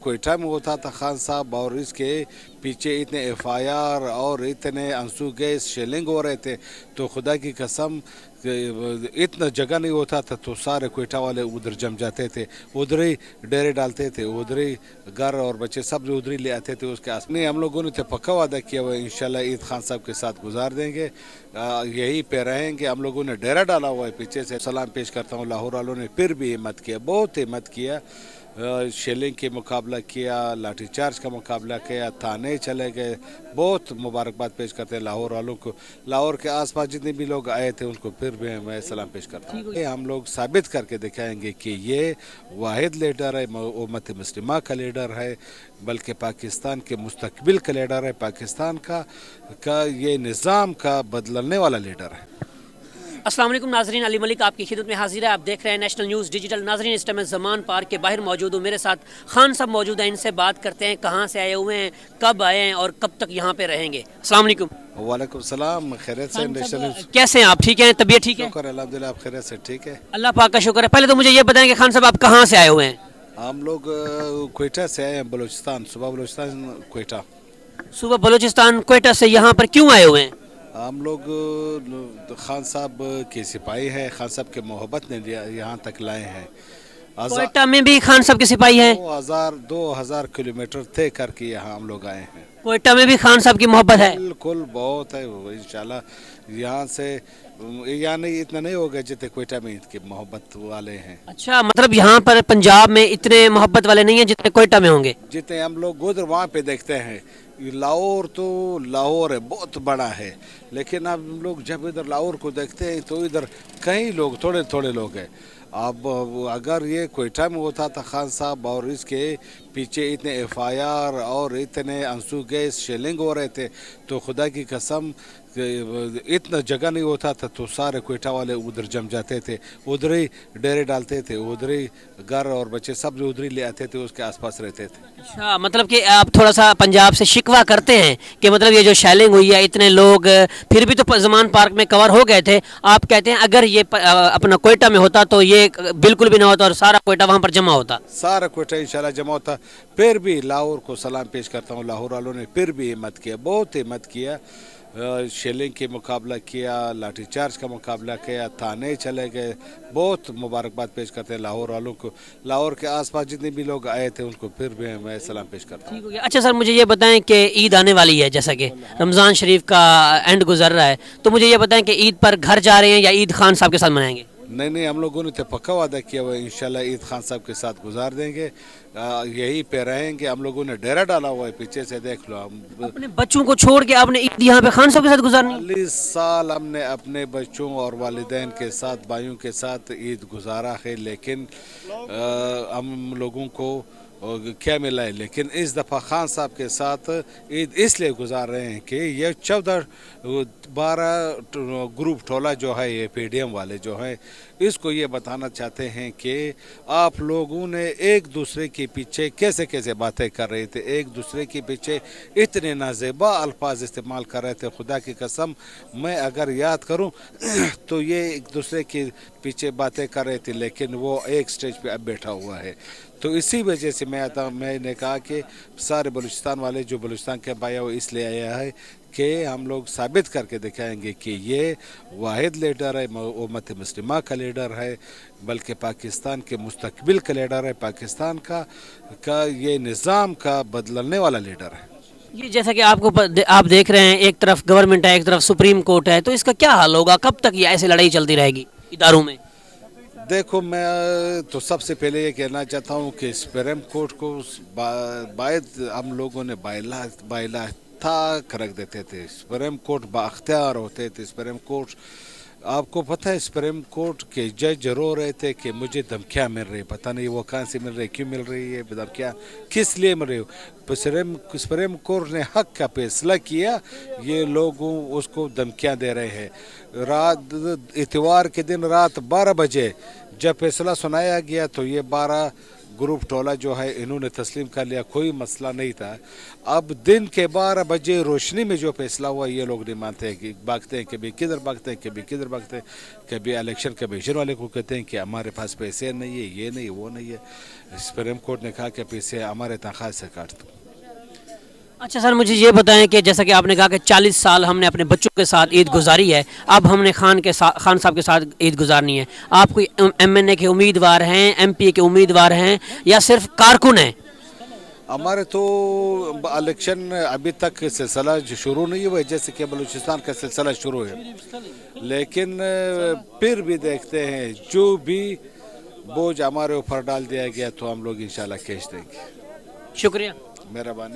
कोयटा में होता था खान साहब, और इसके पीछे इतने एफआईआर और इतने आंसू गैस शेलिंग हो रहे थे, तो खुदा की कसम इतना जगह नहीं होता था, तो सारे कोयटा वाले उधर जम जाते थे, उधर ही डेरे डालते थे, उधर ही घर और बच्चे सब उधर ही ले आते थे उसके आस नहीं। हम लोगों ने तो पक्का वादा किया हुआ इंशाल्लाह ईद खान साहब के साथ गुजार देंगे, यही पे रहेंगे। हम लोगों ने डेरा डाला हुआ है पीछे से। सलाम पेश करता हूँ लाहौर वालों ने फिर भी हिम्मत किया, बहुत हिम्मत किया, शेलिंग के मुकाबला किया, लाठी चार्ज का मुकाबला किया, थाने चले गए। बहुत मुबारकबाद पेश करते हैं लाहौर वालों को। लाहौर के आसपास जितने भी लोग आए थे उनको फिर भी मैं सलाम पेश करता हूँ। हम लोग साबित करके दिखाएंगे कि ये वाहिद लीडर है, उम्मत मुस्लिमा का लीडर है, बल्कि पाकिस्तान के मुस्तकबिल का लीडर है, पाकिस्तान का ये निज़ाम का बदलने वाला लीडर है। अस्सलाम वालेकुम नाजरीन, अली मलिक आपकी खिदमत में हाजिर है। आप देख रहे हैं नेशनल न्यूज़ डिजिटल। नाजरीन, इस टाइम ज़मान पार्क के बाहर मौजूद हूँ, मेरे साथ खान साहब मौजूद हैं। इनसे बात करते हैं कहाँ से आए हुए हैं, कब आए हैं और कब तक यहाँ पे रहेंगे। अस्सलाम वालेकुम। वालेकुम सलाम, खैरियत से? National news. कैसे हैं आप? ठीक हैं? तबीयत ठीक है? शुक्र अल्हम्दुलिल्लाह, आप खैरियत से? ठीक है, अल्लाह पाक का शुक्र है। पहले तो मुझे ये बताएं कि खान साहब आप कहाँ से आए हुए हैं? हम लोग क्वेटा से आए हैं, बलूचिस्तान, सुबह बलूचिस्तान क्वेटा। सुबह बलूचिस्तान क्वेटा से यहाँ पर क्यों आए हुए हैं? हम लोग खान साहब के सिपाही हैं, खान साहब के मोहब्बत ने यहाँ तक लाए हैं। क्वेटा में भी खान साहब के सिपाही हैं? 2000 किलोमीटर तय करके यहाँ हम लोग आए हैं। क्वेटा में भी खान साहब की मोहब्बत है? बिल्कुल, बहुत है इंशाल्लाह। यहाँ से यहाँ नहीं, इतना नहीं होगा जितने क्वेटा में इनके मोहब्बत वाले हैं। अच्छा, मतलब यहाँ पर पंजाब में इतने मोहब्बत वाले नहीं हैं जितने क्वेटा में होंगे? जितने हम लोग उधर वहाँ पे देखते हैं। लाहौर तो लाहौर है, बहुत बड़ा है, लेकिन अब हम लोग जब इधर लाहौर को देखते हैं तो इधर कई लोग, थोड़े थोड़े लोग हैं। अब अगर ये क्वेटा में होता था खान साहब, और इसके पीछे इतने एफआईआर और इतने आंसू गैस शेलिंग हो रहे थे, तो खुदा की कसम इतना जगह नहीं होता था, तो सारे क्वेटा वाले उधर जम जाते थे, उधर ही डेरे डालते थे, उधर ही घर और बच्चे सब उधर ही ले आते थे, उसके आसपास रहते थे। अच्छा, मतलब कि आप थोड़ा सा पंजाब से शिकवा करते हैं कि मतलब ये जो शेलिंग हुई है, इतने लोग फिर भी तो ज़मान पार्क में कवर हो गए थे। आप कहते हैं अगर ये अपना क्वेटा में होता तो ये बिल्कुल भी ना होता और सारा क्वेटा वहाँ पर जमा होता? सारा क्वेटा इंशाल्लाह जमा होता। फिर भी लाहौर को सलाम पेश करता हूँ, लाहौर वालों ने फिर भी हिम्मत किया, बहुत हिम्मत किया, शेलिंग के मुकाबला किया, लाठी चार्ज का मुकाबला किया, थाने चले गए। बहुत मुबारकबाद पेश करते हैं लाहौर वालों को। लाहौर के आसपास जितने भी लोग आए थे उनको फिर भी मैं सलाम पेश करता हूँ। ठीक हो गया। अच्छा सर, मुझे ये बताएं कि ईद आने वाली है, जैसा कि रमज़ान शरीफ का एंड गुजर रहा है, तो मुझे ये बताएं कि ईद पर घर जा रहे हैं या ईद खान साहब के साथ मनाएंगे? नहीं, हम लोगों ने तो पक्का वादा किया हुआ इंशाल्लाह ईद खान साहब के साथ गुजार देंगे, यही पे रहेंगे। हम लोगों ने डेरा डाला हुआ है पीछे से, देख लो। हम अपने बच्चों को छोड़ के आपने ईद यहाँ पे खान साहब के साथ गुजारनी? 40 साल हमने अपने बच्चों और वालिदैन के साथ, भाइयों के साथ ईद गुजारा है, लेकिन हम लोगों को क्या मिला है। लेकिन इस दफ़ा खान साहब के साथ ईद इसलिए गुजार रहे हैं कि ये 12 ग्रुप टोला जो है, ये पीडीएम वाले जो हैं, इसको ये बताना चाहते हैं कि आप लोगों ने एक दूसरे के पीछे कैसे कैसे बातें कर रहे थे, एक दूसरे के पीछे इतने नाजेबा अल्फाज इस्तेमाल कर रहे थे। खुदा की कसम मैं अगर याद करूं तो ये एक दूसरे के पीछे बातें कर रहे थे, लेकिन वो एक स्टेज पे अब बैठा हुआ है। तो इसी वजह से मैंने कहा कि सारे बलूचिस्तान वाले जो बलूचिस्तान के भाई वो इसलिए आया है कि हम लोग साबित करके दिखाएंगे कि ये वाहिद लीडर है, उम्मत मुस्लिमा का लीडर है, बल्कि पाकिस्तान के मुस्तकबिल का लीडर है, पाकिस्तान का ये निज़ाम का बदलने वाला लीडर है। ये जैसा कि आप देख रहे हैं, एक तरफ गवर्नमेंट है, एक तरफ सुप्रीम कोर्ट है, तो इसका क्या हाल होगा? कब तक ये ऐसे लड़ाई चलती रहेगी इदारों में? देखो, मैं तो सबसे पहले ये कहना चाहता हूँ कि सुप्रीम कोर्ट को हम लोगों ने बायला था रख देते थे। सुप्रीम कोर्ट बाख्तियार होते थे। सुप्रीम कोर्ट, आपको पता है, सुप्रीम कोर्ट के जज रो रहे थे कि मुझे धमकियाँ मिल रही, पता नहीं वो कहाँ से मिल रही, क्यों मिल रही है धमकियाँ, किस लिए मिल रही हो। सुप्रीम कोर्ट ने हक का फैसला किया, ये लोग उसको धमकियाँ दे रहे हैं। इतवार के दिन रात 12 बजे जब फैसला सुनाया गया तो ये 12 ग्रुप टोला जो है इन्होंने तस्लीम कर लिया, कोई मसला नहीं था। अब दिन के 12 बजे रोशनी में जो फैसला हुआ, ये लोग नहीं मानते हैं कि भागते हैं, कभी किधर भागते हैं, कभी किधर भागते हैं, कभी इलेक्शन कमीशन वाले को कहते हैं कि हमारे पास पैसे नहीं है, ये नहीं वो नहीं है। सुप्रीम कोर्ट ने कहा कि पैसे हमारे तनख्वाह से काट दो। अच्छा सर, मुझे ये बताएं कि जैसा कि आपने कहा कि 40 साल हमने अपने बच्चों के साथ ईद गुजारी है, अब हमने खान साहब के साथ ईद गुजारनी है। आप कोई MNA के उम्मीदवार हैं, MP के उम्मीदवार हैं, या सिर्फ कारकुन हैं? हमारे तो इलेक्शन अभी तक सिलसिला शुरू नहीं हुआ है, जैसे कि बलूचिस्तान का सिलसिला शुरू है, लेकिन फिर भी देखते हैं जो भी बोझ हमारे ऊपर डाल दिया गया तो हम लोग इंशाल्लाह कैश देंगे। शुक्रिया। मेहरबानी।